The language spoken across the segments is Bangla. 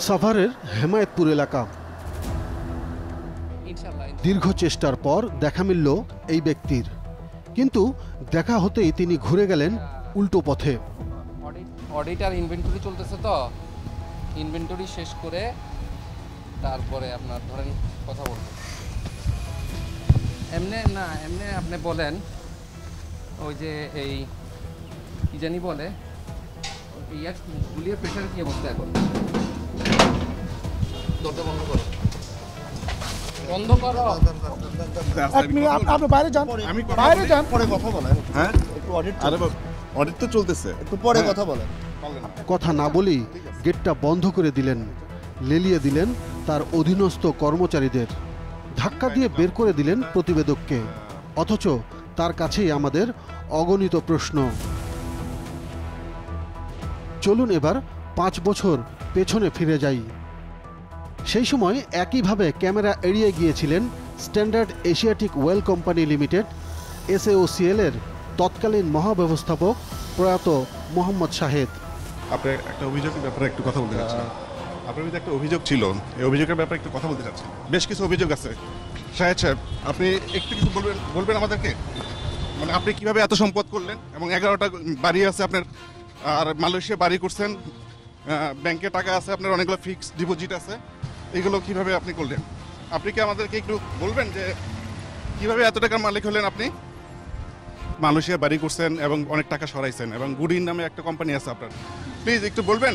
সাভারের হেমায়েতপুর এলাকা। দীর্ঘ চেষ্টার পর দেখা মিলল এই ব্যক্তির, কিন্তু দেখা হতেই তিনি ঘুরে গেলেন উল্টো পথে। অডিটার ইনভেন্টরি চলতেছে, তো ইনভেন্টরি শেষ করে তারপরে আপনার ধরেন কথা বলবো। এমনি আপনি বলেন ওই যে এই কি জানি বলে গুলিয়ে প্রেশার কি অবস্থা এখন? দরজা বন্ধ করো, বন্ধ করো। এক মিনিট, আপনি বাইরে যান, বাইরে যান, পরে কথা বলেন। হ্যাঁ একটু অডিট অডিট তো চলতেছে, একটু পরে কথা বলেন। কথা না বলেই গেটটা বন্ধ করে দিলেন, লেলিয়ে দিলেন তার অধীনস্থ কর্মচারীদের, ধাক্কা দিয়ে বের করে দিলেন প্রতিবেদককে। অথচ তার কাছেই আমাদের অগণিত প্রশ্ন। চলুন এবার 5 বছর পেছনে ফিরে যাই। সেই সময় একইভাবে ক্যামেরা এড়িয়ে গিয়েছিলেন standard Asiatic well company limited SAOCL এর তৎকালীন মহাব্যবস্থাপক প্রয়াত মোহাম্মদ শাহেদ। আপনার একটা অভিযোগের ব্যাপারে একটু কথা বলতে চাচ্ছি। আপনার বিরুদ্ধে একটা অভিযোগ ছিল, এই অভিযোগের ব্যাপারে একটু কথা বলতে চাচ্ছি। বেশ কিছু অভিযোগ আছে। শাহেদ সাহেব, আপনি একটু কিছু বলবেন আমাদেরকে, মানে আপনি কিভাবে এত সম্পদ করলেন, এবং 11টা বাড়ি আছে আপনার, আর মালয়েশিয়া বাড়ি করছেন, ব্যাংকে টাকা আছে আপনার, অনেকগুলো ফিক্সড ডিপোজিট আছে, এগুলো কিভাবে আপনি করলেন? আপনি কি আমাদেরকে একটু বলবেন যে কিভাবে এত টাকার মালিক হলেন? আপনি মালয়েশিয়া বাড়ি করছেন এবং অনেক টাকা সরাইছেন, এবং গুডিন নামে একটা কোম্পানি আছে আপনার, প্লিজ একটু বলবেন।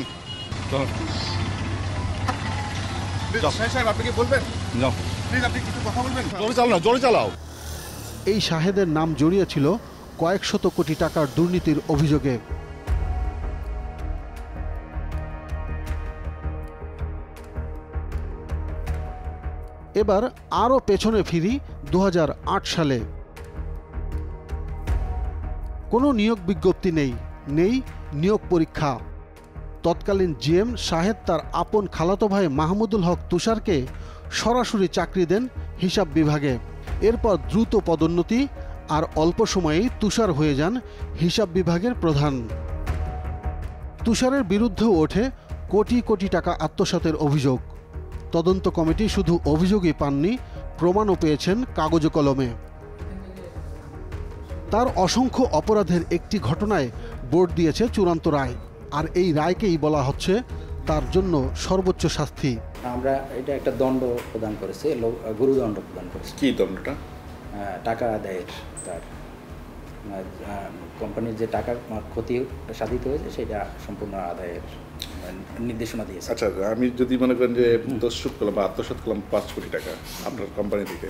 আপনি কি বলবেন? প্লিজ আপনি কিছু কথা বলবেন। জোরে চালাও। এই শাহেদের নাম জড়িয়ে ছিল কয়েক শত কোটি টাকার দুর্নীতির অভিযোগে। এবার আরও পেছনে ফিরি 2008 সালে। কোনো নিয়োগ বিজ্ঞপ্তি নেই নিয়োগ পরীক্ষা। তৎকালীন GM শাহেদ তার আপন খালাতো ভাই মাহমুদুল হক তুষারকে সরাসরি চাকরি দেন হিসাব বিভাগে। এরপর দ্রুত পদোন্নতি, আর অল্প সময়েই তুষার হয়ে যান হিসাব বিভাগের প্রধান। তুষারের বিরুদ্ধেও ওঠে কোটি কোটি টাকা আত্মসাতের অভিযোগ। তদন্ত কমিটি শুধু অভিযোগই পাননি, প্রমাণও পেয়েছেন কাগজে কলমে। তার অসংখ্য অপরাধের একটি ঘটনায় বোর্ড দিয়েছে চূড়ান্ত রায়, আর এই রায়কেই বলা হচ্ছে তার জন্য সর্বোচ্চ শাস্তি। আমরা এটা একটা দণ্ড প্রদান করেছি, গুরুদণ্ড প্রদান করেছি। কি দণ্ডটা? টাকা আদায়ের, তার কোম্পানির যে টাকার ক্ষতি সাধিত হয়েছে সেটা সম্পূর্ণ আদায়ের নির্দেশনা দিয়েছে। আচ্ছা, আমি যদি মনে করেন যে দোষশোধ করলাম বা আত্মসাৎ করলাম 5 কোটি টাকা আপনার কোম্পানি থেকে,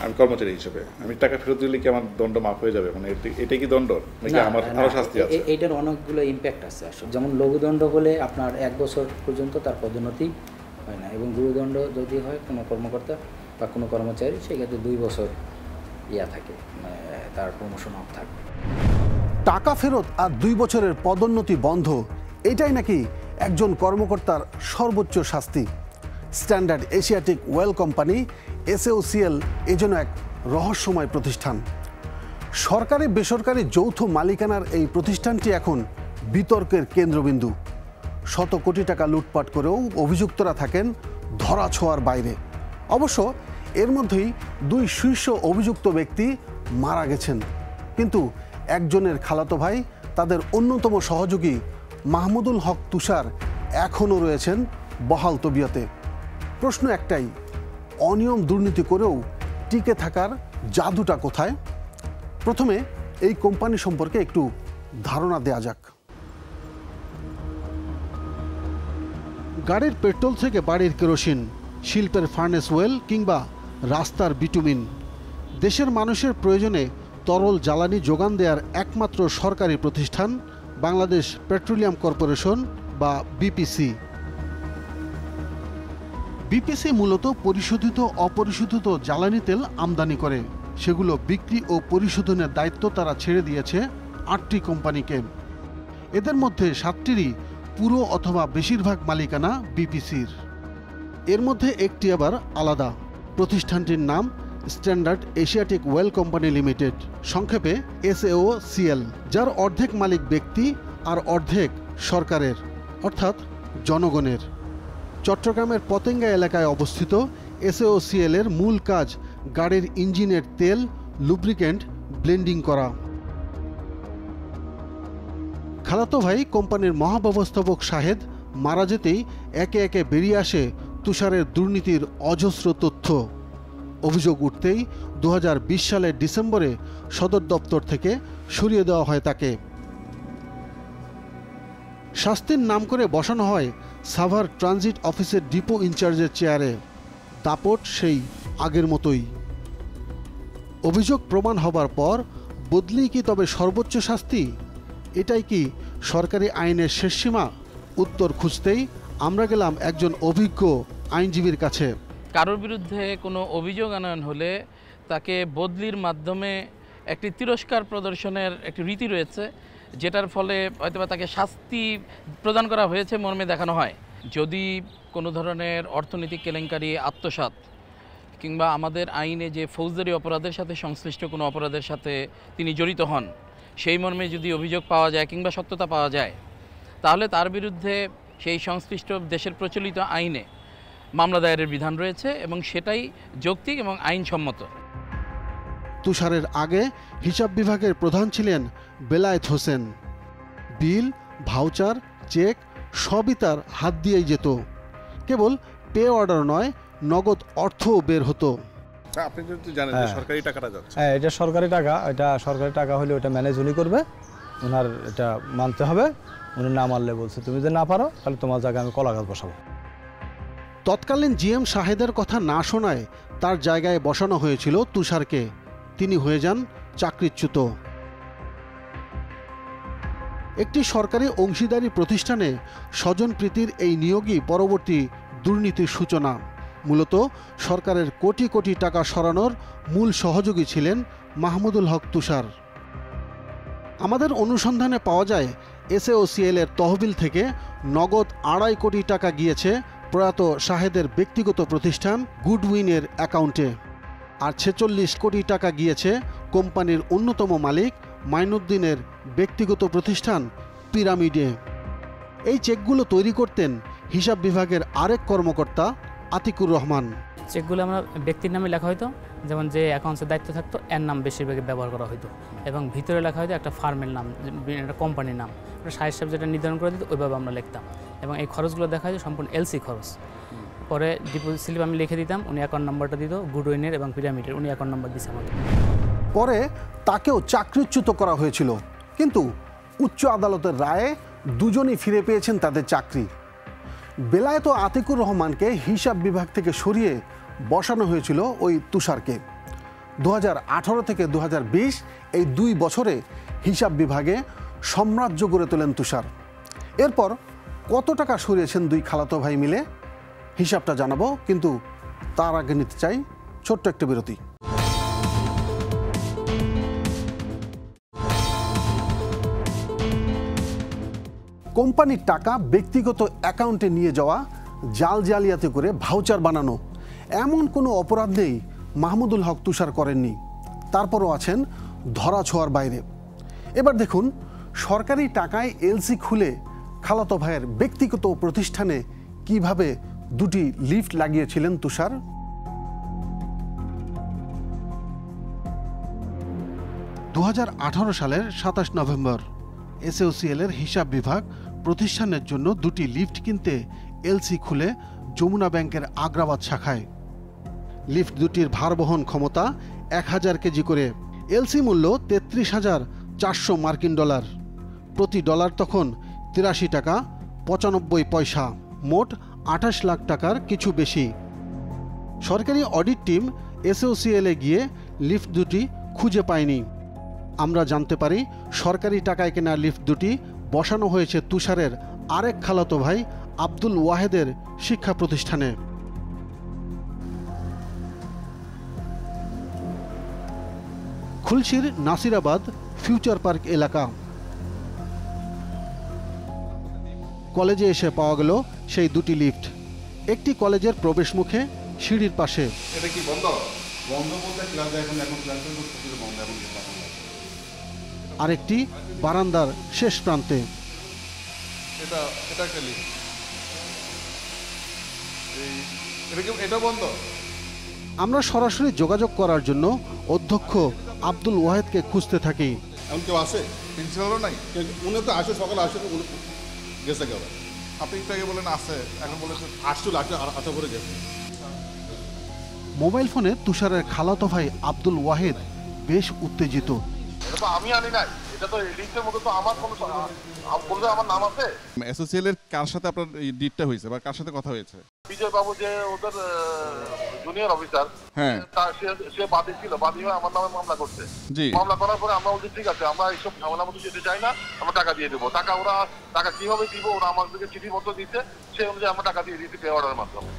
আমি কর্মচারী হিসেবে, আমি টাকা ফেরত দিলে কি আমার দণ্ড মাফ হয়ে যাবে? মানে এটা কি দণ্ড, নাকি আমার আরো শাস্তি আছে? এইটার অনেকগুলো ইম্প্যাক্ট আছে আসলে। যেমন লঘুদণ্ড হলে আপনার 1 বছর পর্যন্ত তার পদোন্নতি হয় না, এবং গুরুদণ্ড যদি হয় কোনো কর্মকর্তা বা কোনো কর্মচারী, সেক্ষেত্রে 2 বছর থাকে, তার প্রমোশন অফ থাকবে। টাকা ফেরত আর 2 বছরের পদোন্নতি বন্ধ, এটাই নাকি একজন কর্মকর্তার সর্বোচ্চ শাস্তি? Standard Asiatic well company SAOCL এজন্য এক রহস্যময় প্রতিষ্ঠান। সরকারি বেসরকারি যৌথ মালিকানার এই প্রতিষ্ঠানটি এখন বিতর্কের কেন্দ্রবিন্দু। শত কোটি টাকা লুটপাট করেও অভিযুক্তরা থাকেন ধরাছোঁয়ার বাইরে। অবশ্য এর মধ্যেই 2 শীর্ষ অভিযুক্ত ব্যক্তি মারা গেছেন, কিন্তু একজনের খালাতো ভাই, তাদের অন্যতম সহযোগী মাহমুদুল হক তুষার এখনও রয়েছেন বহাল তবিয়তে। প্রশ্ন একটাই, অনিয়ম দুর্নীতি করেও টিকে থাকার জাদুটা কোথায়? প্রথমে এই কোম্পানি সম্পর্কে একটু ধারণা দেয়া যাক। গাড়ির পেট্রোল থেকে বাড়ির কেরোসিন, শিল্পের ফার্নেস ওয়েল কিংবা রাস্তার বিটুমিন, দেশের মানুষের প্রয়োজনে তরল জ্বালানি যোগান দেওয়ার একমাত্র সরকারি প্রতিষ্ঠান বাংলাদেশ পেট্রোলিয়াম কর্পোরেশন বা BPC। BPC মূলত পরিশোধিত অপরিশোধিত জ্বালানি তেল আমদানি করে, সেগুলো বিক্রি ও পরিশোধনের দায়িত্ব তারা ছেড়ে দিয়েছে 8টি কোম্পানিকে। এদের মধ্যে 7টিরই পুরো অথবা বেশিরভাগ মালিকানা BPCর। এর মধ্যে একটি আবার আলাদা। প্রতিষ্ঠানটির নাম standard Asiatic well company limited, সংক্ষেপে SAOCL, যার অর্ধেক মালিক ব্যক্তি আর অর্ধেক সরকারের, অর্থাৎ জনগণের। চট্টগ্রামের পতেঙ্গা এলাকায় অবস্থিত SAOCL এর মূল কাজ গাড়ির ইঞ্জিনের তেল, লুব্রিকেন্ট ব্লেন্ডিং করা। খালাতো ভাই কোম্পানির মহাব্যবস্থাপক শাহেদ মারা যেতেই একে একে বেরিয়ে আসে তুষারের দুর্নীতির অজস্র তথ্য। অভিযোগ উঠতেই 2020 সালের ডিসেম্বরে সদর দপ্তর থেকে সরিয়ে দেওয়া হয় তাকে। শাস্তির নাম করে বসানো হয় সাভার ট্রানজিট অফিসের ডিপো ইনচার্জের চেয়ারে। দাপট সেই আগের মতোই। অভিযোগ প্রমাণ হবার পর বদলি কি তবে সর্বোচ্চ শাস্তি? এটাই কি সরকারি আইনের শেষ সীমা? উত্তর খুঁজতেই আমরা গেলাম একজন অভিজ্ঞ আইনজীবীর কাছে। কারোর বিরুদ্ধে কোনো অভিযোগ আনয়ন হলে তাকে বদলির মাধ্যমে একটি তিরস্কার প্রদর্শনের একটি রীতি রয়েছে, যেটার ফলে হয়তোবা তাকে শাস্তি প্রদান করা হয়েছে মর্মে দেখানো হয়। যদি কোনো ধরনের অর্থনৈতিক কেলেঙ্কারি, আত্মসাৎ কিংবা আমাদের আইনে যে ফৌজদারি অপরাধের সাথে সংশ্লিষ্ট কোনো অপরাধের সাথে তিনি জড়িত হন, সেই মর্মে যদি অভিযোগ পাওয়া যায় কিংবা সত্যতা পাওয়া যায়, তাহলে তার বিরুদ্ধে সেই সংশ্লিষ্ট দেশের প্রচলিত আইনে মামলা দায়েরের বিধান রয়েছে এবং সেটাই যৌক্তিক এবং আইনসম্মত। তুষারের আগে হিসাব বিভাগের প্রধান ছিলেন বেলায়েত হোসেন। বিল, ভাউচার, চেক সবই তার হাত দিয়েই যেত। কেবল পে অর্ডার নয়, নগদ অর্থও বের হতো। আপনি যদি জানেন যে সরকারি টাকাটা যাচ্ছে, হ্যাঁ এটা সরকারি টাকা, এটা সরকারি টাকা হলে ওটা ম্যানেজ উনি করবে, ওনার এটা মানতে হবে। উনি না মানলে বলছে তুমি যদি না পারো তাহলে তোমার জায়গায় আমি কলা গাছ বসাবো। তৎকালীন GM শাহেদের কথা না শোনায় তার জায়গায় বসানো হয়েছিল তুষারকে। তিনি হয়ে যান চাকরিচ্যুত। একটি সরকারি অংশীদারি প্রতিষ্ঠানে স্বজনপ্রীতির এই নিয়োগই পরবর্তী দুর্নীতির সূচনা। মূলত সরকারের কোটি কোটি টাকা সরানোর মূল সহযোগী ছিলেন মাহমুদুল হক তুষার। আমাদের অনুসন্ধানে পাওয়া যায় SAOCL এর তহবিল থেকে নগদ 2.5 কোটি টাকা গিয়েছে প্রয়াত শাহেদের ব্যক্তিগত প্রতিষ্ঠান গুডউইনের অ্যাকাউন্টে, আর 46 কোটি টাকা গিয়েছে কোম্পানির অন্যতম মালিক মাইনুদ্দিনের ব্যক্তিগত প্রতিষ্ঠান পিরামিডে। এই চেকগুলো তৈরি করতেন হিসাব বিভাগের আরেক কর্মকর্তা আতিকুর রহমান। চেকগুলো আমরা ব্যক্তির নামে লেখা হতো, যেমন যে অ্যাকাউন্টসের দায়িত্ব থাকতো এর নাম বেশিরভাগ ব্যবহার করা হতো, এবং ভিতরে লেখা হতো একটা ফার্মের নাম, একটা কোম্পানির নাম। শাহেদ সাহেব যেটা নির্ধারণ করে দিত ওইভাবে আমরা লিখতাম, এবং এই খরচগুলো দেখা হতো সম্পূর্ণ LC খরচ। পরে ডিপোজিট স্লিপ আমি লিখে দিতাম, উনি অ্যাকাউন্ট নাম্বারটা দিত, গুডউইনের এবং পিরামিডের, উনি অ্যাকাউন্ট নাম্বার দিচ্ছে আমাকে। পরে তাকেও চাকরিচ্যুত করা হয়েছিল, কিন্তু উচ্চ আদালতের রায়ে দুজনই ফিরে পেয়েছেন তাদের চাকরি। বেলায়েত ও আতিকুর রহমানকে হিসাব বিভাগ থেকে সরিয়ে বসানো হয়েছিল ওই তুষারকে। 2018 থেকে 2020 এই 2 বছরে হিসাব বিভাগে সাম্রাজ্য গড়ে তোলেন তুষার। এরপর কত টাকা সরিয়েছেন 2 খালাতো ভাই মিলে হিসাবটা জানাবো, কিন্তু তার আগে নিতে চাই ছোট্ট একটা বিরতি। কোম্পানির টাকা ব্যক্তিগত অ্যাকাউন্টে নিয়ে যাওয়া, জাল জালিয়াতি করে ভাউচার বানানো, এমন কোনো অপরাধ নেই মাহমুদুল হক তুষার করেননি। তারপরও আছেন ধরা ছোঁয়ার বাইরে। এবার দেখুন সরকারি টাকায় LC খুলে খালাতো ভাইয়ের ব্যক্তিগত প্রতিষ্ঠানে কিভাবে 2টি লিফট লাগিয়েছিলেন তুষার। 2018 সালের 27 নভেম্বর SAOCL এর হিসাব বিভাগ প্রতিষ্ঠানের জন্য 2টি লিফট কিনতে LC খুলে যমুনা ব্যাংকের আগ্রাবাদ শাখায়। লিফট দুটির ভারবহন ক্ষমতা 1000 কেজি করে। LC মূল্য 33,400 মার্কিন ডলার। প্রতি ডলার তখন 83 টাকা 95 পয়সা, মোট 28 লাখ টাকার কিছু বেশি। সরকারি অডিট টিম SAOCL এ গিয়ে লিফট দুটি খুঁজে পায়নি। আমরা জানতে পারি সরকারি টাকায় কেনা লিফট দুটি বসানো হয়েছে তুষারের আরেক খালাতো ভাই আব্দুল ওয়াহেদের শিক্ষা প্রতিষ্ঠানে। খুলশির নাসিরাবাদ ফিউচার পার্ক এলাকা। কলেজে এসে পাওয়া গেল সেই 2টি লিফট। একটি কলেজের প্রবেশ মুখে সিঁড়ির পাশে, এটা কি বন্ধ? বন্ধ বলতে ক্লাস এখন ক্লাসের বন্ধ, এখন আরেকটি বারান্দার শেষ প্রান্তে। এটা একটা লিফট। এটা বন্ধ। আমরা সরাসরি যোগাযোগ করার জন্য অধ্যক্ষ আব্দুল ওয়াহেদকে খুঁজতে থাকি। এমন কেউ আছে? প্রিন্সিপালও নাই। উনি তো আসে, সকালে আসে, উনি গেছে কেউ। আপনি একটু আগে বলেন আছে, এখন বলেছেন আসছিল, আশা করে গেছে। মোবাইল ফোনে তুষারের খালাতো ভাই আব্দুল ওয়াহেদ বেশ উত্তেজিত। এটা তো আমি আনি নাই, এটা তো লিস্টের মধ্যে তো আমার কোনো বললে আমার নাম আছে। এসওসিএল এর কার সাথে আপনার এই ডিটটা হয়েছে বা কার সাথে কথা হয়েছে? বিজয় বাবু যে ওদের জুনিয়র অফিসার, হ্যাঁ, সে বাদী ছিল, বাদী হয়ে আমার নামে মামলা করছে। জি, মামলা করার পরে আমরা বলছি ঠিক আছে, আমরা এইসব ঝামেলা মতো যেতে চাই না, আমরা টাকা দিয়ে দেবো। টাকা কিভাবে দিব, ওরা আমাদেরকে চিঠি মতো দিচ্ছে, সেই অনুযায়ী আমরা টাকা দিয়ে দিচ্ছি পে অর্ডারের মাধ্যমে।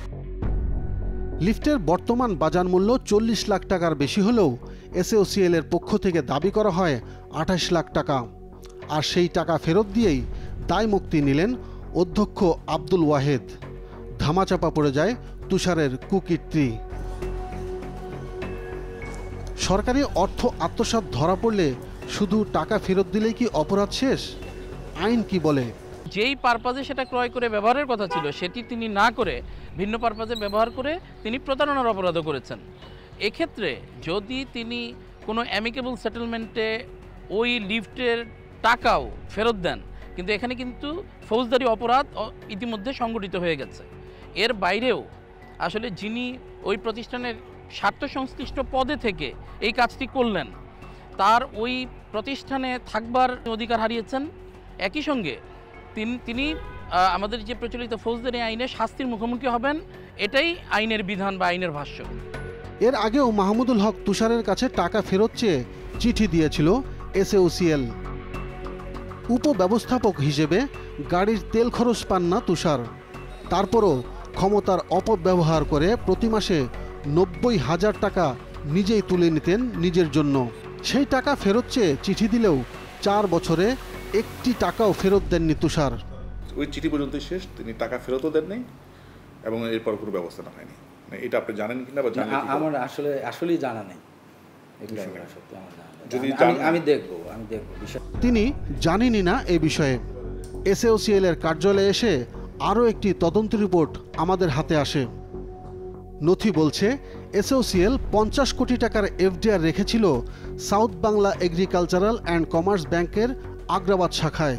লিফটের বর্তমান বাজার মূল্য 40 লাখ টাকার বেশি হলেও এসওসিএল এর পক্ষ থেকে দাবি করা হয় 28 লাখ টাকা। আর সেই টাকা ফেরত দিয়েই দায় মুক্তি নিলেন অধ্যক্ষ আব্দুল ওয়াহেদ। ধামাচাপা পড়ে যায় তুষারের কুকীর্তি। সরকারি অর্থ আত্মসাৎ ধরা পড়লে শুধু টাকা ফেরত দিলেই কি অপরাধ শেষ? আইন কি বলে? যেই পারপাজে সেটা ক্রয় করে ব্যবহারের কথা ছিল সেটি তিনি না করে ভিন্ন পারপাজে ব্যবহার করে তিনি প্রতারণার অপরাধও করেছেন। এক্ষেত্রে যদি তিনি কোনো অ্যামিকেবল সেটেলমেন্টে ওই লিফটের টাকাও ফেরত দেন, কিন্তু এখানে কিন্তু ফৌজদারি অপরাধ ইতিমধ্যে সংগঠিত হয়ে গেছে। এর বাইরেও আসলে যিনি ওই প্রতিষ্ঠানের স্বার্থ সংশ্লিষ্ট পদে থেকে এই কাজটি করলেন তার ওই প্রতিষ্ঠানে থাকবার অধিকার হারিয়েছেন। একই সঙ্গে তিনি আমাদের যে প্রচলিত ফৌজদারি আইনে শাস্তির মুখোমুখি হবেন, এটাই আইনের বিধান বা আইনের ভাষ্য। এর আগেও মাহমুদুল হক তুষারের কাছে টাকা ফেরত চেয়ে চিঠি দিয়েছিল এসওসিএল। উপব্যবস্থাপক হিসেবে গাড়ির তেল খরচ পান না তুষার। তারপরও ক্ষমতার অপব্যবহার করে প্রতি মাসে 90,000 টাকা নিজেই তুলে নিতেন নিজের জন্য। সেই টাকা ফেরত চেয়ে চিঠি দিলেও 4 বছরে একটি টাকাও ফেরত দেননি তুষার। ওই চিঠি পর্যন্ত শেষ, তিনি টাকা ফেরতও দেননি এবং এরপর কোনো ব্যবস্থা না হয়নি। এটা আপনি জানেন কিনা বা জানেন? আমার আসলেই জানা নেই। আমি দেখবো বিষয়। তিনি জানেনই না এ বিষয়ে। এসওসিএল এর কার্যালয়ে এসে আরও একটি তদন্ত রিপোর্ট আমাদের হাতে আসে। নথি বলছে এসওসিএল 50 কোটি টাকার এফডিআর রেখেছিল south Bangla agricultural and commerce ব্যাংকের আগ্রাবাদ শাখায়।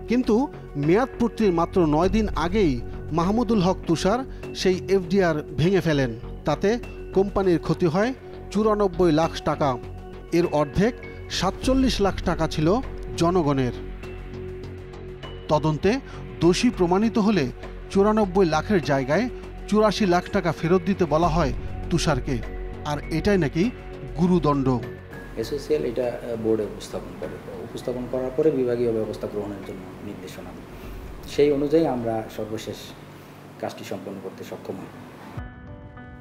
কিন্তু মেয়াদ পূর্তির মাত্র 9 দিন আগেই মাহমুদুল হক তুষার সেই এফডিআর ভেঙে ফেলেন। তাতে কোম্পানির ক্ষতি হয় 94 লাখ টাকা। এর অর্ধেক 47 লাখ টাকা ছিল জনগণের। তদন্তে দোষী প্রমাণিত হলে 94 লাখের জায়গায় 84 লাখ টাকা ফেরত দিতে বলা হয় তুষারকে। আর এটাই নাকি গুরুদণ্ড। এসওসিএল এটা বোর্ডে উপস্থাপন করার পরে বিভাগীয় ব্যবস্থা গ্রহণের জন্য নির্দেশনা, সেই অনুযায়ী আমরা সর্বশেষ কাজটি সম্পন্ন করতে সক্ষম হই।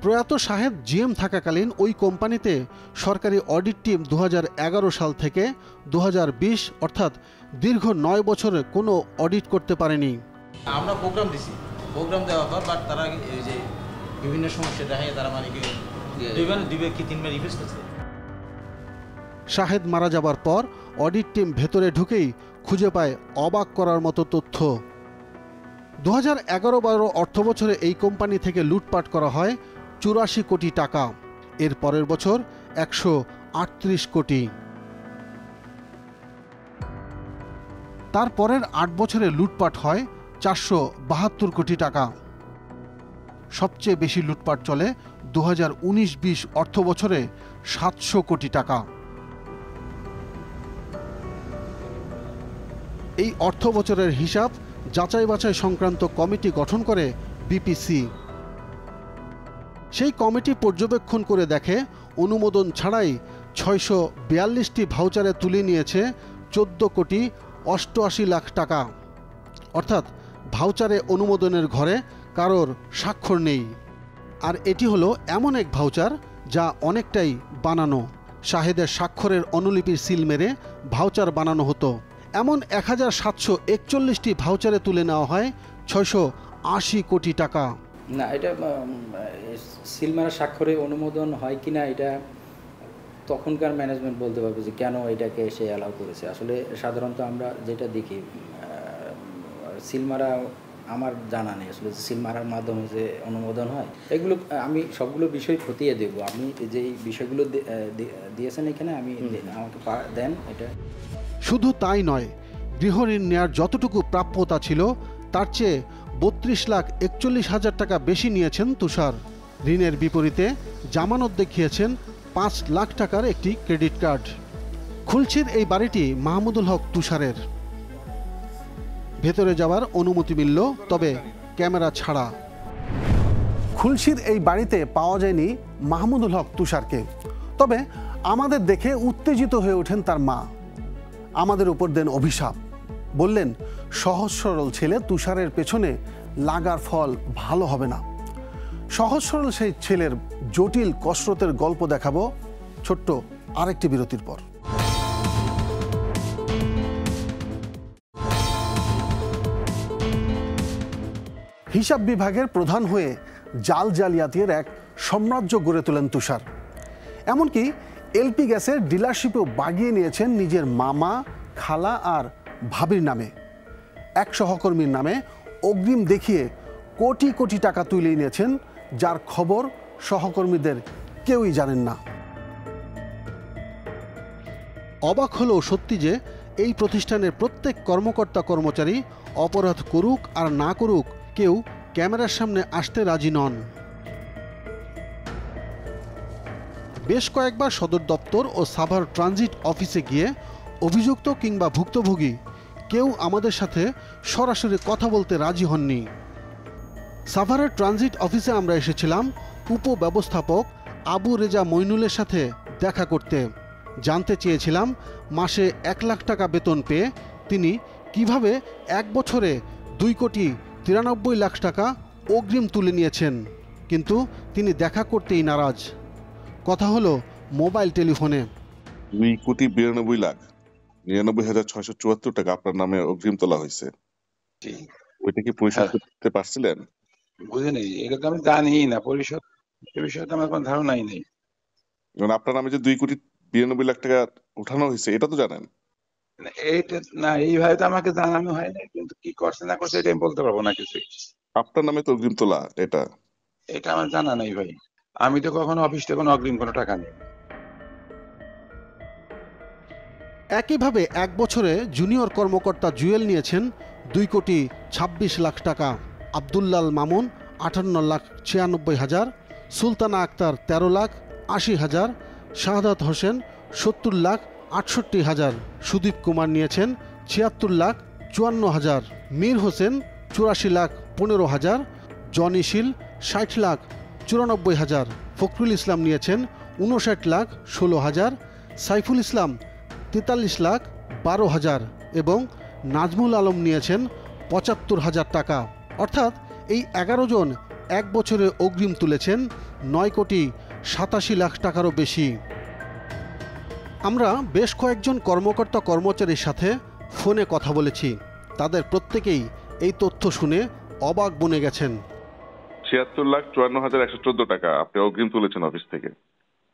প্রয়াত শাহেদ জিএম থাকাকালীন ওই কোম্পানিতে সরকারি অডিট টিম 2011 সাল থেকে 2020 অর্থাৎ দীর্ঘ 9 বছরে কোনো অডিট করতে পারেনি। আমরা প্রোগ্রাম দিছি, প্রোগ্রাম দেওয়ার পর বাট তারা এই যে বিভিন্ন সমস্যা দেখায়, তারা মানে কি 2-3বার রিকোয়েস্ট করছে। শাহেদ মারা যাবার পর অডিট টিম ভেতরে ঢুকেই খুঁজে পায় অবাক করার মতো তথ্য। 2011-12 অর্থবছরে এই কোম্পানি থেকে লুটপাট করা হয় 84 কোটি টাকা। এর পরের বছর 138 কোটি। তারপরের 8 বছরে লুটপাট হয় 472 কোটি টাকা। সবচেয়ে বেশি লুটপাট চলে 2019-20 অর্থবছরে 700 কোটি টাকা। এই অর্থবছরের হিসাব যাচাই বাছাই সংক্রান্ত কমিটি গঠন করে বিপিসি। সেই কমিটি পর্যবেক্ষণ করে দেখে অনুমোদন ছাড়াই 642টি ভাউচারে তুলে নিয়েছে 14 কোটি 88 লাখ টাকা। অর্থাৎ ভাউচারে অনুমোদনের ঘরে কারোর স্বাক্ষর নেই। আর এটি হলো এমন এক ভাউচার যা অনেকটাই বানানো। শাহেদের স্বাক্ষরের অনুলিপির সিল মেরে ভাউচার বানানো হতো। এমন 1741টি ভাউচারে তুলে নেওয়া হয় 680 কোটি টাকা। না, এটা সিলমারা স্বাক্ষরে অনুমোদন হয় কিনা এটা তখনকার ম্যানেজমেন্ট বলতে পারবে যে কেন এটাকে সে অ্যালাউ করেছে। আসলে সাধারণত আমরা যেটা দেখি সিলমারা আমার জানা নেই আসলে সিল মারার মাধ্যমে যে অনুমোদন হয় এগুলো আমি সবগুলো বিষয় খতিয়ে দেবো। আপনি যে বিষয়গুলো দিয়েছেন এখানে আমি আমাকে দেন এটা। শুধু তাই নয়, গৃহঋণ নেওয়ার যতটুকু প্রাপ্যতা ছিল তার চেয়ে 32,41,000 টাকা বেশি নিয়েছেন তুষার। ঋণের বিপরীতে জামানত দেখিয়েছেন 5 লাখ টাকার একটি ক্রেডিট কার্ড। খুলশির এই বাড়িটি মাহমুদুল হক তুষারের। ভেতরে যাওয়ার অনুমতি মিলল, তবে ক্যামেরা ছাড়া। খুলশির এই বাড়িতে পাওয়া যায়নি মাহমুদুল হক তুষারকে, তবে আমাদের দেখে উত্তেজিত হয়ে ওঠেন তার মা। আমাদের উপর দেন অভিশাপ, বললেন সহজ সরল ছেলে তুষারের পেছনে লাগার ফল ভালো হবে না। সহজ সরল সেই ছেলের জটিল কসরতের গল্প দেখাবো ছোট্ট আরেকটি বিরতির পর। হিসাব বিভাগের প্রধান হয়ে জাল জালিয়াতির এক সাম্রাজ্য গড়ে তোলেন তুষার। এমনকি এলপি গ্যাসের ডিলারশিপও বাগিয়ে নিয়েছেন নিজের মামা, খালা আর ভাবির নামে। এক সহকর্মীর নামে অগ্রিম দেখিয়ে কোটি কোটি টাকা তুলে নিয়েছেন, যার খবর সহকর্মীদের কেউই জানেন না। অবাক হলেও সত্যি যে এই প্রতিষ্ঠানের প্রত্যেক কর্মকর্তা কর্মচারী অপরাধ করুক আর না করুক কেউ ক্যামেরার সামনে আসতে রাজি নন। বেশ কয়েকবার সদর দপ্তর ও সাভার ট্রানজিট অফিসে গিয়ে অভিযুক্ত কিংবা ভুক্তভোগী কেউ আমাদের সাথে সরাসরি কথা বলতে রাজি হননি। সাভারের ট্রানজিট অফিসে আমরা এসেছিলাম উপব্যবস্থাপক আবু রেজা মইনুলের সাথে দেখা করতে। জানতে চেয়েছিলাম মাসে 1 লাখ টাকা বেতন পেয়ে তিনি কিভাবে 1 বছরে 2,93,00,000 টাকা অগ্রিম তুলে নিয়েছেন, কিন্তু তিনি দেখা করতেই নারাজ। কথা হলো মোবাইল টেলিফোনে। 2,92,99,674 টাকা আপনার নামে অগ্রিম তোলা হয়েছে, ওইটা কি পরিশোধ করতে পারছিলেন? বুঝিনি, এটা তো আমি জানি না, পরিশোধ এ বিষয়ে তো আমার কোনো ধারণাই নেই। আপনার নামে যে 2,92,00,000 টাকা উঠানো হয়েছে এটা তো জানেন? এইটা না, এইভাবে তো আমাকে জানানো হয় না, কিন্তু কি করছে না করছে এটা আমি বলতে পারবো না কিছু। আপনার নামে তো অগ্রিম তোলা, এটা আমার জানা নেই ভাই। আমি তো কখনো অফিস থেকে কোনো অগ্রিম কোনো টাকা নেই। একইভাবে 1 বছরে জুনিয়র কর্মকর্তা জুয়েল নিয়েছেন 2,26,00,000 টাকা, আব্দুল্লাল মামুন 58,96,000, সুলতানা আক্তার 13,80,000, শাহাদাত হোসেন 70,68,000, সুদীপ কুমার নিয়েছেন 76,54,000, মীর হোসেন 84,15,000, জনি শীল 60,94,000, ফখরুল ইসলাম নিয়েছেন 59,16,000, সাইফুল ইসলাম 43,12,000 এবং নাজমুল আলম নিয়েছেন 75,000 টাকা। অর্থাৎ এই 11 জন 1 বছরে অগ্রিম তুলেছেন 9,87,00,000 টাকারও বেশি। আমরা বেশ কয়েকজন কর্মকর্তা কর্মচারীর সাথে ফোনে কথা বলেছি। তাদের প্রত্যেকেই এই তথ্য শুনে অবাক বনে গেছেন। 76,54,114 টাকা আপনি অগ্রিম তুলেছেন অফিস থেকে।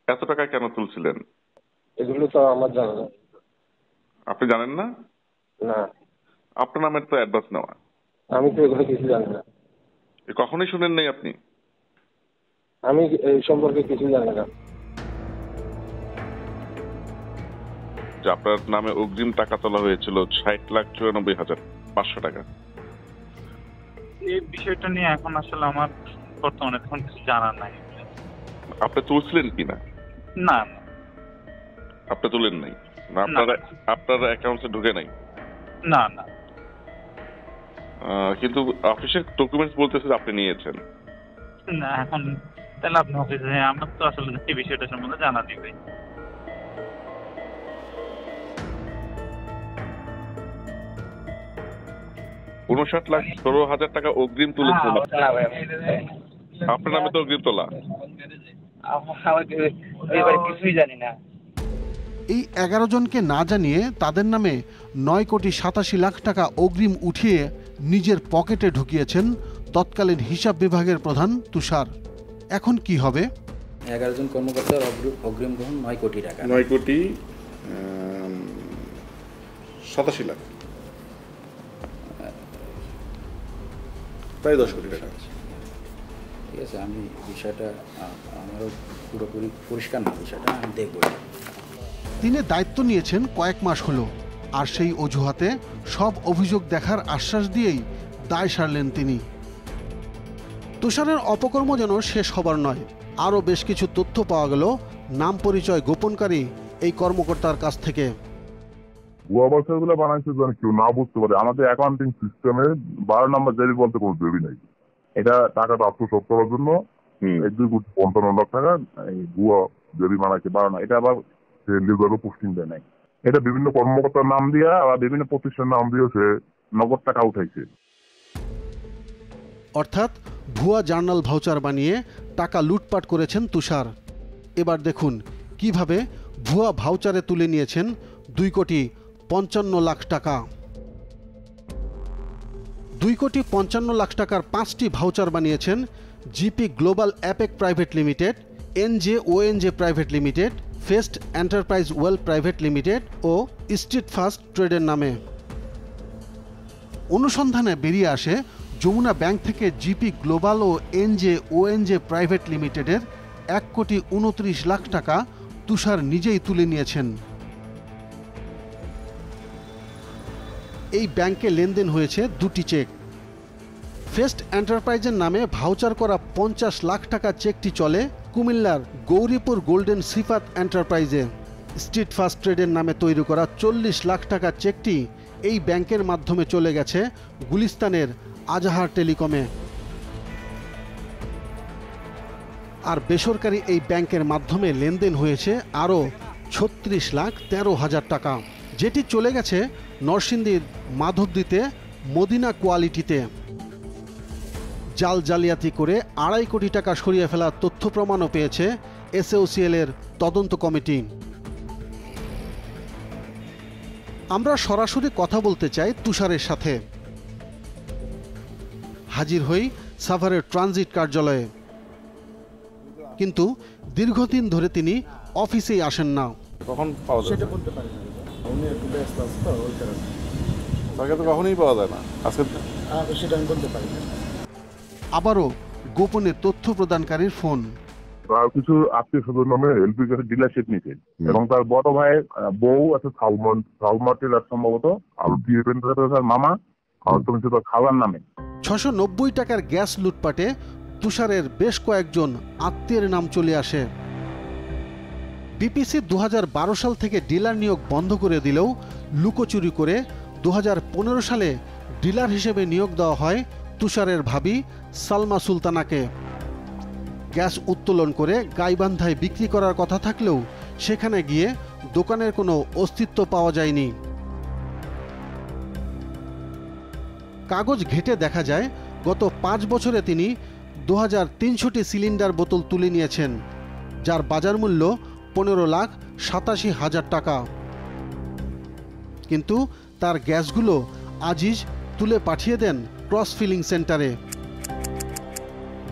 এত টাকা কেন তুলছিলেন? এগুলো তো আমার জানা না। আপনি জানেন না? না। আপনার নামের তো অ্যাডভান্স নেওয়া। আমি তো এগুলো কিছু জানি না। কখনোই শুনেন নাই আপনি? আমি এই সম্পর্কে কিছু জানি না। যে আপনার নামে অগ্রিম টাকা তোলা হয়েছিল 60,94,500 টাকা। এই বিষয়টা নিয়ে এখন আসলে আমার বর্তমানে এখন কিছু জানা নাই। আপনি তুলছিলেন কিনা? না। আপনি তুলেন নাই? আপনার অ্যাকাউন্টে ঢুকে নাই? না। কিন্তু অফিসের ডকুমেন্টস বলতেছে আপনি নিয়েছেন। না, এখন তাহলে আপনি অফিসে, আমার তো আসলে এই বিষয়টা সম্বন্ধে জানা নেই ভাই। $59,16,000 টাকা অগ্রিম তুলেছেন আপনার নামে তো অগ্রিম তোলা। কিছুই জানি না। এই 11 জনকে না জানিয়ে তাদের নামে 9,87,00,000 টাকা অগ্রিম উঠিয়ে নিজের পকেটে ঢুকিয়েছেন তৎকালীন হিসাব বিভাগের প্রধান তুষার। এখন কি হবে? 11 জন কর্মকর্তার অগ্রিম গ্রহণ 9 কোটি টাকা। 9,87,00,000। প্রায় 10 কোটি টাকা। ঠিক আছে, আমি বিষয়টা আমারও পুরোপুরি পরিষ্কার না, বিষয়টা আমি দেখব। তিনি দায়িত্ব নিয়েছেন কয়েক মাস হলো, আর সেই অজুহাতে সব অভিযোগ দেখার আশ্বাস দিয়েই দায় সারলেন তিনি। তুষারের অপকর্ম যেন শেষ হবার নয়, আরও বেশ কিছু তথ্য পাওয়া গেল নাম পরিচয় গোপনকারী এই কর্মকর্তার কাছ থেকে। ভুয়া বাচ্চাগুলো বানাইছে যেন কেউ না বুঝতে পারে। আমাদের অ্যাকাউন্টিং সিস্টেমে 12 নম্বর জারি বলতে কোনো দেবী নাই। এটা টাকাটা আত্মসাৎ করার জন্য 2,55,00,000 টাকা এই ভুয়া জারি বানাইছে 12 না। এটা আবার সে লিগালও পোস্টিং দেয় নাই। এটা বিভিন্ন কর্মকর্তার নাম দিয়ে আবার বিভিন্ন প্রতিষ্ঠানের নাম দিয়ে সে নগদ টাকা উঠাইছে। অর্থাৎ ভুয়া জার্নাল ভাউচার বানিয়ে টাকা লুটপাট করেছেন তুষার। এবার দেখুন কিভাবে ভুয়া ভাউচারে তুলে নিয়েছেন 2,55,00,000 টাকা। 2,55,00,000 টাকার 5টি ভাউচার বানিয়েছেন জিপি গ্লোবাল অ্যাপেক প্রাইভেট লিমিটেড, এনজেওএনজে private limited, fest enterprise well private limited ও স্ট্রিট ফাস্ট ট্রেডের নামে। অনুসন্ধানে বেরিয়ে আসে যমুনা ব্যাংক থেকে জিপি গ্লোবাল ও এনজেওএনজে প্রাইভেট লিমিটেডের 1,29,00,000 টাকা তুষার নিজেই তুলে নিয়েছেন। এই ব্যাংকে লেনদেন হয়েছে 2টি চেক। ফেস্ট এন্টারপ্রাইজের নামে ভাউচার করা 50 লাখ টাকা চেকটি চলে কুমিল্লার গৌরীপুর গোল্ডেন সিফাত এন্টারপ্রাইজে। স্ট্রিট ফাস্ট ট্রেডের নামে তৈরি করা 40 লাখ টাকা চেকটি এই ব্যাংকের মাধ্যমে চলে গেছে গুলিস্তানের আজাহার টেলিকমে। আর বেসরকারি এই ব্যাংকের মাধ্যমে লেনদেন হয়েছে আরও 36,13,000 টাকা, যেটি চলে গেছে নরসিংদীর মাধবদীতে মদিনা কোয়ালিটিতে। জাল জালিয়াতি করে 2.5 কোটি টাকা সরিয়ে ফেলার তথ্য প্রমাণও পেয়েছে এসএওসিএল এর তদন্ত কমিটি। আমরা সরাসরি কথা বলতে চাই তুষারের সাথে। হাজির হই সাভারের ট্রানজিট কার্যালয়ে, কিন্তু দীর্ঘদিন ধরে তিনি অফিসেই আসেন না। কখন পাওয়া যায় সেটা বলতে পারি না, উনি একটু ব্যস্ত আছে তো, ওই কারণে। তাকে তো কখনোই পাওয়া যায় না, আজকে সেটা আমি বলতে পারি না। আবারও গোপনে তথ্য প্রদানকারীর ফোন। কিছু আত্মীয় স্বজন নামে এলপি গ্যাসের ডিলারশিপ নিতে, এবং তার বড় ভাই বউ আছে সালমার্টের সম্ভবত, আর তার মামা আর তুমি তার খালার নামে। 690 টাকার গ্যাস লুটপাটে তুষারের বেশ কয়েকজন আত্মীয়ের নাম চলে আসে। বিপিসি 2012 সাল থেকে ডিলার নিয়োগ বন্ধ করে দিলেও লুকোচুরি করে 2015 সালে ডিলার হিসেবে নিয়োগ দেওয়া হয় তুষারের ভাবি সালমা সুলতানাকে। গ্যাস উত্তোলন করে গাইবান্ধায় বিক্রি করার কথা থাকলেও সেখানে গিয়ে দোকানের কোনো অস্তিত্ব পাওয়া যায়নি। কাগজ ঘেঁটে দেখা যায় গত 5 বছরে তিনি 2300টি সিলিন্ডার বোতল তুলে নিয়েছেন, যার বাজার মূল্য 15,87,000 টাকা। কিন্তু তার গ্যাসগুলো আজিজ তুলে পাঠিয়ে দেন ক্রস ফিলিং সেন্টারে,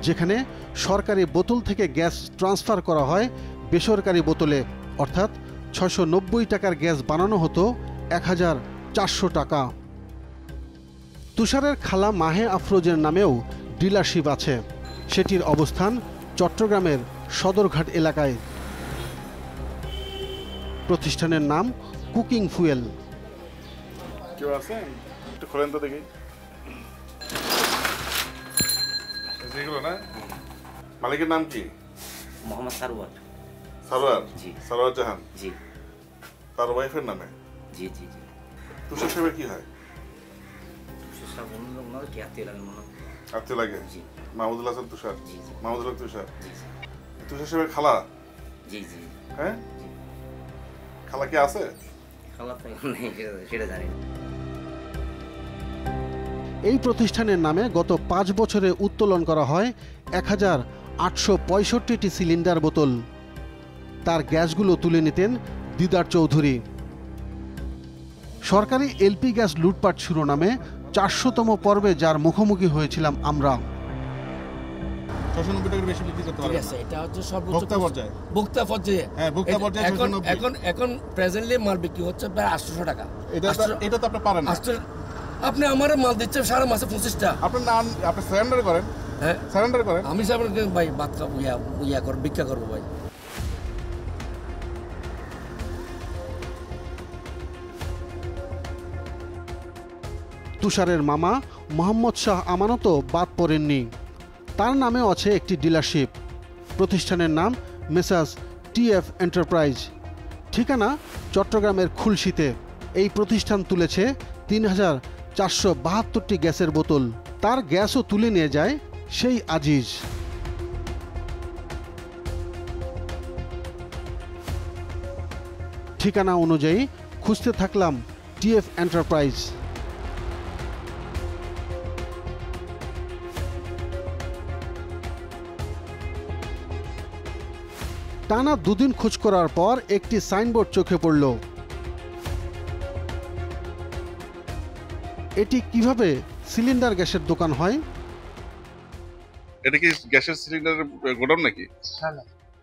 যেখানে সরকারি বোতল থেকে গ্যাস ট্রান্সফার করা হয় বেসরকারি বোতলে। অর্থাৎ 690 টাকার গ্যাস বানানো হতো 1,400 টাকা। তুষারের খালা মাহে আফরোজের নামেও ডিলারশিপ আছে। সেটির অবস্থান চট্টগ্রামের সদরঘাট এলাকায়। প্রতিষ্ঠানের নাম কুকিং ফুয়েল। কেউ আছেন? একটু খোলেন তো দেখি। যেগুলো না, মালিকের নাম কি? মোহাম্মদ সারোয়ার। সারোয়ার? জি। সারোয়ার জাহান? জি। তার ওয়াইফের নামে? জি জি জি। তুষার সাহেবের কি হয়? তুষার সাহেব ওনার কি আত্মীয় লাগে মনে হয়? আত্মীয় লাগে? জি। মাহমুদুল হাসান তুষার? জি জি। মাহমুদুল হক তুষার? জি জি। তুষার সাহেবের খালা? জি জি। হ্যাঁ? খালা কি আছে? খালা তো নেই, সেটা জানি না। এই প্রতিষ্ঠানের নামে গত 5 বছরে উত্তোলন করা হয় 1,865টি সিলিন্ডার বোতল। তার গ্যাসগুলো তুলে নিতেন দিদার চৌধুরী। সরকারি এলপি গ্যাস লুটপাট শিরোনামে 400তম পর্বে যার মুখোমুখি হয়েছিলাম আমরা। 690 টাকার বেশি বিক্রি করতে পারবে না। ঠিক আছে, এটা হচ্ছে সর্বোচ্চ ভোক্তা পর্যায়ে। ভোক্তা পর্যায়ে। হ্যাঁ, ভোক্তা পর্যায়ে 690। এখন প্রেজেন্টলি মাল বিক্রি হচ্ছে প্রায় 800 টাকা। এটা তো আপনি পারেন না। আপনি আমার মাল দিচ্ছেন সারা মাসে 25টা। আপনার না আপনি সারেন্ডার করেন। হ্যাঁ সারেন্ডার করেন। আমি সারেন্ডার ভাই ভাত খাবো ইয়া করবো ভিক্ষা করবো ভাই। তুষারের মামা মোহাম্মদ শাহ আমানতও বাদ পড়েননি। তার নামেও আছে একটি ডিলারশিপ। প্রতিষ্ঠানের নাম মেসার্স TF এন্টারপ্রাইজ। ঠিকানা চট্টগ্রামের খুলশীতে। এই প্রতিষ্ঠান তুলেছে ৩,৪৭২টি গ্যাসের বোতল। তার গ্যাসও তুলে নিয়ে যায় সেই আজিজ। ঠিকানা অনুযায়ী খুঁজতে থাকলাম TF এন্টারপ্রাইজ। টানা 2 দিন খোঁজ করার পর একটি সাইনবোর্ড চোখে পড়ল। এটি কিভাবে সিলিন্ডার গ্যাসের দোকান হয়? এটা কি গ্যাসের সিলিন্ডারের গোডাউন নাকি?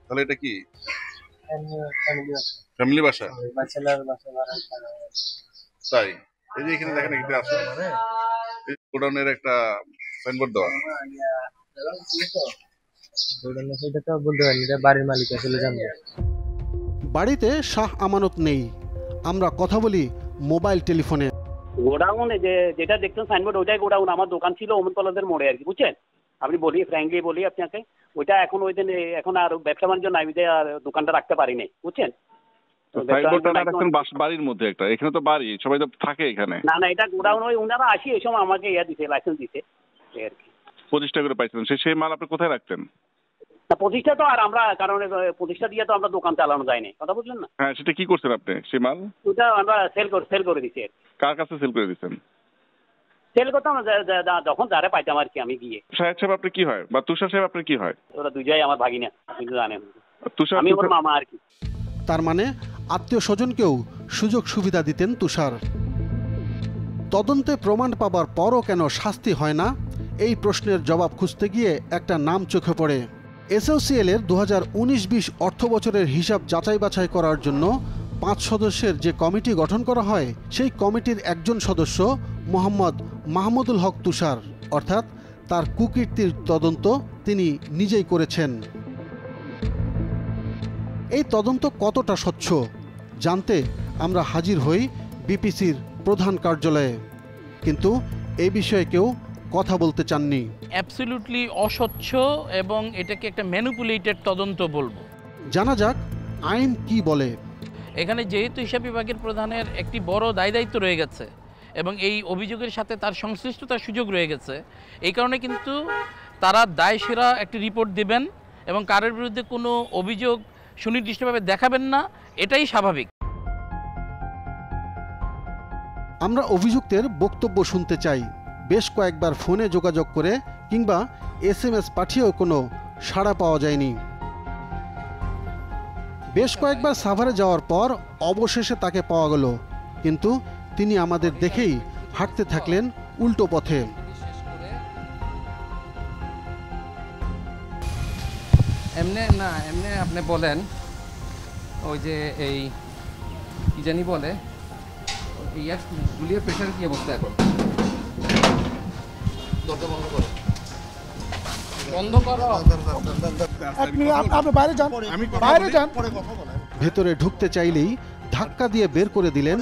তাহলে এটা কি ফ্যামিলি বাসা? তাই এই যে এখানে দেখেন এটা আছে গোডাউনের একটা সাইনবোর্ড দেওয়া। বাড়িতে শাহ আমানত নেই। আমরা কথা বলি মোবাইল টেলিফোনে। গোডাউনে যেটা দেখছেন সাইনবোর্ড ওইটাই গোডাউন। আমার দোকান ছিল ওমন কলেজের মোড়ে আর কি, বুঝছেন? আপনি বলি ফ্র্যাঙ্কলি বলি আপনাকে, ওইটা এখন ওই দিন এখন আর ব্যবসা বাণিজ্য নাই, আর দোকানটা রাখতে পারি নাই, বুঝছেন? বাড়ির মধ্যে একটা, এখানে তো বাড়ি সবাই তো থাকে এখানে। না এটা গোডাউন, ওই ওনারা আসি এই সময় আমাকে দিছে, লাইসেন্স দিছে আর কি। 25 টাকা করে পাইছেন, সেই মাল আপনি কোথায় রাখতেন? না 25টা তো আর আমরা, কারণ 25টা দিয়ে তো আমরা দোকান চালানো যায় না, কথা বুঝলেন না? হ্যাঁ সেটা কি করছেন আপনি সেই মাল? ওটা আমরা সেল করে দিছি। কার কাছে সেল করে দিচ্ছেন? সেল করতাম যখন যারা পাইতাম আর কি, আমি গিয়ে। সাহেব সাহেব আপনি কি হয়, বা তুষার সাহেব আপনি কি হয়? ওরা দুইটাই আমার ভাগিনা, আপনি তো জানেন। তুষার আমি ওর মামা আর কি। তার মানে আত্মীয় স্বজনকেও সুযোগ সুবিধা দিতেন তুষার। তদন্তে প্রমাণ পাবার পরও কেন শাস্তি হয় না, এই প্রশ্নের জবাব খুঁজতে গিয়ে একটা নাম চোখে পড়ে। SOCL এর 2019-20 অর্থ বছরের হিসাব যাচাই বাছাই করার জন্য 5 সদস্যের যে কমিটি গঠন করা হয়, সেই কমিটির একজন সদস্য মোহাম্মদ মাহমুদুল হক তুষার, অর্থাৎ তার কুকীর্তির তদন্ত তিনি নিজেই করেছেন। এই তদন্ত কতটা স্বচ্ছ জানতে আমরা হাজির হই BPCর প্রধান কার্যালয়ে, কিন্তু এই বিষয়ে কেউ কথা বলতে চাননি। অ্যাবসলিউটলি অস্বচ্ছ এবং এটাকে একটা ম্যানিপুলেটেড তদন্ত বলবো। জানা যাক আইন কি বলে। এখানে যেহেতু হিসাব বিভাগের প্রধানের একটি বড় দায়িত্ব রয়ে গেছে এবং এই অভিযোগের সাথে তার সংশ্লিষ্টতার সুযোগ রয়ে গেছে, এই কারণে কিন্তু তারা দায়সেরা একটি রিপোর্ট দেবেন এবং কারোর বিরুদ্ধে কোনো অভিযোগ সুনির্দিষ্টভাবে দেখাবেন না, এটাই স্বাভাবিক। আমরা অভিযুক্তের বক্তব্য শুনতে চাই। বেশ কয়েকবার ফোনে যোগাযোগ করে কিংবা SMS পাঠিয়েও কোনো সাড়া পাওয়া যায়নি। বেশ কয়েকবার সাভারে যাওয়ার পর অবশেষে তাকে পাওয়া গেল, কিন্তু তিনি আমাদের দেখেই হাঁটতে থাকলেন উল্টো পথে। এমনি আপনি বলেন ওই যে এই কি জানি বলে ইয়ার গুলির প্রেশার কি অবস্থা এখন? ভেতরে ঢুকতে চাইলেই ধাক্কা দিয়ে বের করে দিলেন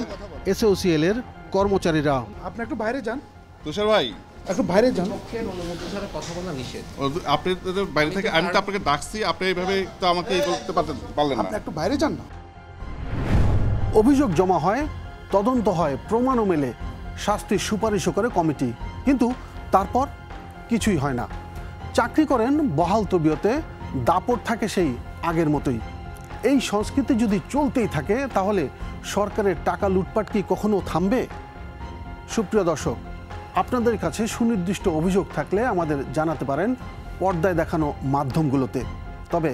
SOCL এর কর্মচারীরা। আপনি একটু বাইরে যান। তুষার ভাই একটু বাইরে যান। কথা বলা নিষেধ। আপনি বাইরে থেকে, আমি তো আপনাকে ডাকছি, আপনি এইভাবে তো আমাকে এই করতে পারলেন না। আপনি একটু বাইরে যান না। অভিযোগ জমা হয়, তদন্ত হয়, প্রমাণও মেলে, শাস্তির সুপারিশও করে কমিটি, কিন্তু তারপর কিছুই হয় না। চাকরি করেন বহাল তবিয়তে, দাপট থাকে সেই আগের মতোই। এই সংস্কৃতি যদি চলতেই থাকে তাহলে সরকারের টাকা লুটপাট কি কখনো থামবে? সুপ্রিয় দর্শক, আপনাদের কাছে সুনির্দিষ্ট অভিযোগ থাকলে আমাদের জানাতে পারেন পর্দায় দেখানো মাধ্যমগুলোতে। তবে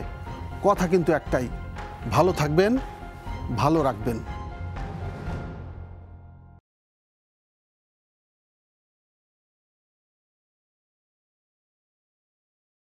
কথা কিন্তু একটাই, ভালো থাকবেন, ভালো রাখবেন।